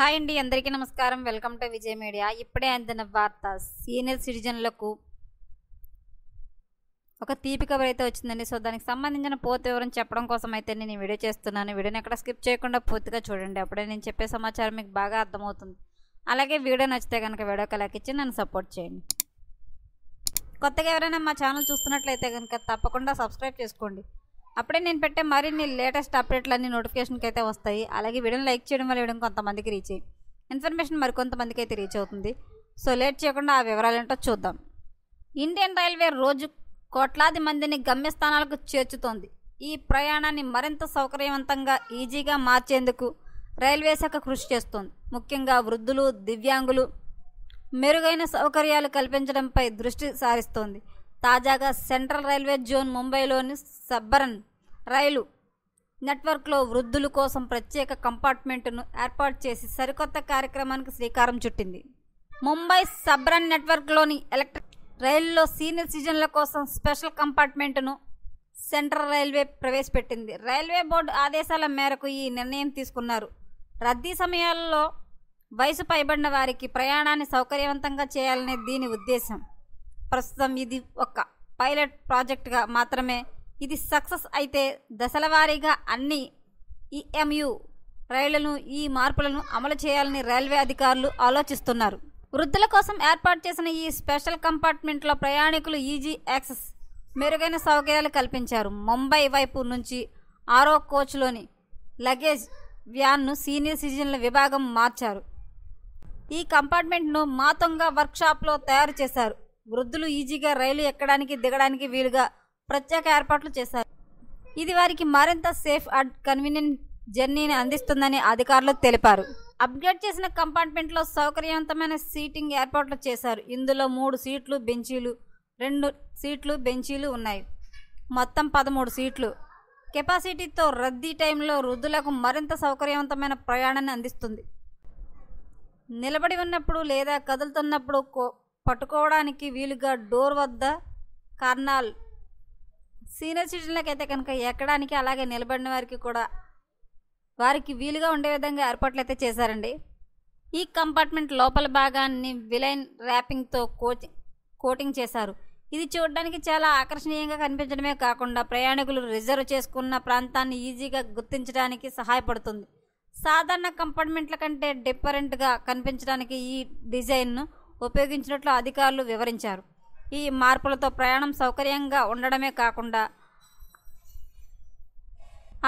Hi అండి, అందరికీ నమస్కారం. Welcome to Vijay media. ఇప్పుడే అందిన వార్త, సీనియర్ సిటిజన్లకు ఒక తీపి కబర్ అయితే వచ్చిందండి. సో దానికి సంబంధించిన పూర్తి వివరం చెప్పడం కోసం అయితే నేను ఈ వీడియో చేస్తున్నాను. వీడియోని ఎక్కడ స్కిప్ చేయకుండా పూర్తిగా చూడండి, అప్పుడే నేను చెప్పే సమాచారం మీకు బాగా అర్థమవుతుంది. అలాగే వీడియో నచ్చితే కనుక వీడియోకి లైక్ ఇచ్చి నన్ను సపోర్ట్ చేయండి. కొత్తగా ఎవరైనా మా ఛానల్ చూస్తున్నట్లయితే కనుక తప్పకుండా సబ్స్క్రైబ్ చేసుకోండి. అప్పుడే నేను పెట్టే మరిన్ని లేటెస్ట్ అప్డేట్లన్నీ నోటిఫికేషన్కి అయితే వస్తాయి. అలాగే వీడియోని లైక్ చేయడం వల్ల వీడియో కొంతమందికి రీచ్ అయ్యి ఇన్ఫర్మేషన్ మరికొంతమందికి అయితే రీచ్ అవుతుంది. సో లేట్ చేయకుండా ఆ వివరాలు ఏంటో చూద్దాం. ఇండియన్ రైల్వే రోజు కోట్లాది మందిని గమ్యస్థానాలకు చేర్చుతోంది. ఈ ప్రయాణాన్ని మరింత సౌకర్యవంతంగా ఈజీగా మార్చేందుకు రైల్వే శాఖ కృషి చేస్తోంది. ముఖ్యంగా వృద్ధులు, దివ్యాంగులు మెరుగైన సౌకర్యాలు కల్పించడంపై దృష్టి సారిస్తోంది. తాజాగా సెంట్రల్ రైల్వే జోన్ ముంబైలోని సబ్బరన్ రైలు నెట్వర్క్లో వృద్ధుల కోసం ప్రత్యేక కంపార్ట్మెంటును ఏర్పాటు చేసి సరికొత్త కార్యక్రమానికి శ్రీకారం చుట్టింది. ముంబై సబ్బరన్ నెట్వర్క్లోని ఎలక్ట్రిక్ రైలులో సీనియర్ సిటిజన్ల కోసం స్పెషల్ కంపార్ట్మెంటును సెంట్రల్ రైల్వే ప్రవేశపెట్టింది. రైల్వే బోర్డు ఆదేశాల మేరకు ఈ నిర్ణయం తీసుకున్నారు. రద్దీ సమయాల్లో వయసు పైబడిన వారికి ప్రయాణాన్ని సౌకర్యవంతంగా చేయాలనే దీని ఉద్దేశం. ప్రస్తుతం ఇది ఒక పైలట్ ప్రాజెక్టుగా మాత్రమే. ఇది సక్సెస్ అయితే దశల వారీగా అన్ని ఈఎంయు రైళ్లను ఈ మార్పులను అమలు చేయాలని రైల్వే అధికారులు ఆలోచిస్తున్నారు. వృద్ధుల కోసం ఏర్పాటు చేసిన ఈ స్పెషల్ కంపార్ట్మెంట్లో ప్రయాణికులు ఈజీ యాక్సెస్, మెరుగైన సౌకర్యాలు కల్పించారు. ముంబై వైపు నుంచి 6వ కోచ్లోని లగేజ్ వ్యాన్ను సీనియర్ సిటిజన్ల విభాగం మార్చారు. ఈ కంపార్ట్మెంట్ను మాతొంగ వర్క్షాప్లో తయారు చేశారు. వృద్ధులు ఈజీగా రైలు ఎక్కడానికి దిగడానికి వీలుగా ప్రత్యేక ఏర్పాట్లు చేశారు. ఇది వారికి మరింత సేఫ్ అండ్ కన్వీనియంట్ జర్నీని అందిస్తుందని అధికారులు తెలిపారు. అప్గ్రేడ్ చేసిన కంపార్ట్మెంట్లో సౌకర్యవంతమైన సీటింగ్ ఏర్పాట్లు చేశారు. ఇందులో 3 సీట్లు బెంచీలు, 2 సీట్లు బెంచీలు ఉన్నాయి. మొత్తం 13 సీట్లు కెపాసిటీతో రద్దీ టైంలో వృద్ధులకు మరింత సౌకర్యవంతమైన ప్రయాణాన్ని అందిస్తుంది. నిలబడి ఉన్నప్పుడు లేదా కదులుతున్నప్పుడు పట్టుకోవడానికి వీలుగా డోర్ వద్ద కార్నాల్, సీనియర్ సిటిజన్లకు అయితే కనుక ఎక్కడానికి, అలాగే నిలబడిన వారికి కూడా వారికి వీలుగా ఉండే విధంగా ఏర్పాట్లు అయితే చేశారండి. ఈ కంపార్ట్మెంట్ లోపల భాగాన్ని విలైన్ ర్యాపింగ్తో కోటింగ్ చేశారు. ఇది చూడడానికి చాలా ఆకర్షణీయంగా కనిపించడమే కాకుండా ప్రయాణికులు రిజర్వ్ చేసుకున్న ప్రాంతాన్ని ఈజీగా గుర్తించడానికి సహాయపడుతుంది. సాధారణ కంపార్ట్మెంట్ల కంటే డిఫరెంట్గా కనిపించడానికి ఈ డిజైన్ను ఉపయోగించినట్లు అధికారులు వివరించారు. ఈ మార్పులతో ప్రయాణం సౌకర్యంగా ఉండడమే కాకుండా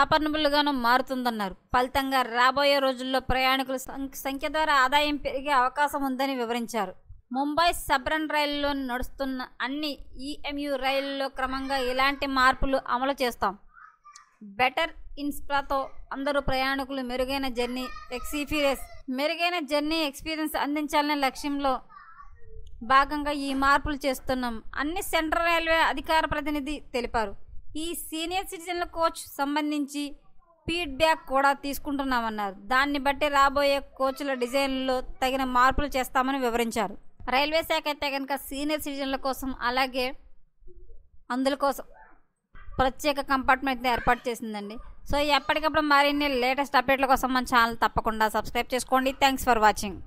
ఆపర్నబుల్గాను మారుతుందన్నారు. ఫలితంగా రాబోయే రోజుల్లో ప్రయాణికుల సంఖ్య ద్వారా ఆదాయం పెరిగే అవకాశం ఉందని వివరించారు. ముంబై సబ్బరన్ రైలులో నడుస్తున్న అన్ని ఈఎంయు రైళ్లలో క్రమంగా ఇలాంటి మార్పులు అమలు చేస్తాం. బెటర్ ఇన్ఫ్రాతో అందరూ ప్రయాణికులు మెరుగైన జర్నీ ఎక్స్పీరియన్స్ అందించాలనే లక్ష్యంలో భాగంగా ఈ మార్పులు చేస్తున్నాం అని సెంట్రల్ రైల్వే అధికార ప్రతినిధి తెలిపారు. ఈ సీనియర్ సిటిజన్ల కోచ్ సంబంధించి ఫీడ్బ్యాక్ కూడా తీసుకుంటున్నామన్నారు. దాన్ని బట్టి రాబోయే కోచ్ల డిజైన్లో తగిన మార్పులు చేస్తామని వివరించారు. రైల్వే శాఖ అయితే కనుక సీనియర్ సిటిజన్ల కోసం, అలాగే అందుల కోసం ప్రత్యేక కంపార్ట్మెంట్ ఏర్పాటు చేసిందండి. సో ఎప్పటికప్పుడు మరిన్ని లేటెస్ట్ అప్డేట్ల కోసం మన ఛానల్ తప్పకుండా సబ్స్క్రైబ్ చేసుకోండి. Thanks for watching.